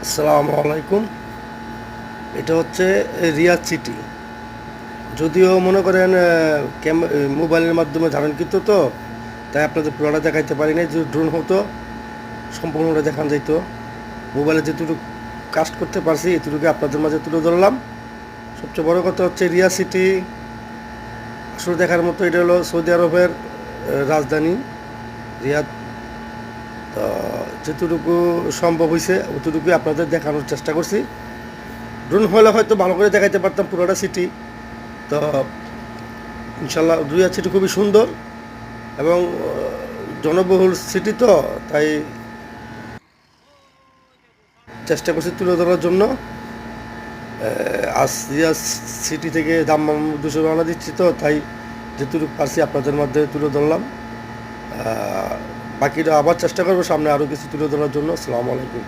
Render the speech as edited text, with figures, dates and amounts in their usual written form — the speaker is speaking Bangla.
আসসালামু আলাইকুম। এটা হচ্ছে রিয়াদ সিটি। যদিও মনে করেন মোবাইলের মাধ্যমে ধারণকৃত তো, তাই আপনাদের পুরোটা দেখাইতে পারি না। যদি ড্রোন হতো সম্পূর্ণটা দেখান যাইত। মোবাইলে যেটুকু কাস্ট করতে পারছি এটুকুকে আপনাদের মাঝে তুলে ধরলাম। সবচেয়ে বড় কথা হচ্ছে রিয়াদ সিটি আসলে দেখার মতো। এটা হলো সৌদি আরবের রাজধানী রিয়াদ। তো যেটুকু সম্ভব হয়েছে অতটুকুই আপনাদের দেখানোর চেষ্টা করছি। ড্রোন হলে হয়তো ভালো করে দেখাইতে পারতাম পুরোটা সিটি। তো ইনশাল্লাহ রিয়াদ সিটি খুবই সুন্দর এবং জনবহুল সিটি, তো তাই চেষ্টা করছি তুলে ধরার জন্য। আজ রিয়াদ সিটি থেকে দাম্মাম দুশো রওনা দিচ্ছি, তো তাই যেটুকু পারছি আপনাদের মধ্যে তুলে ধরলাম। বাকিটা আবার চেষ্টা করবো সামনে আরও কিছু তুলে ধরার জন্য। আসসালামু আলাইকুম।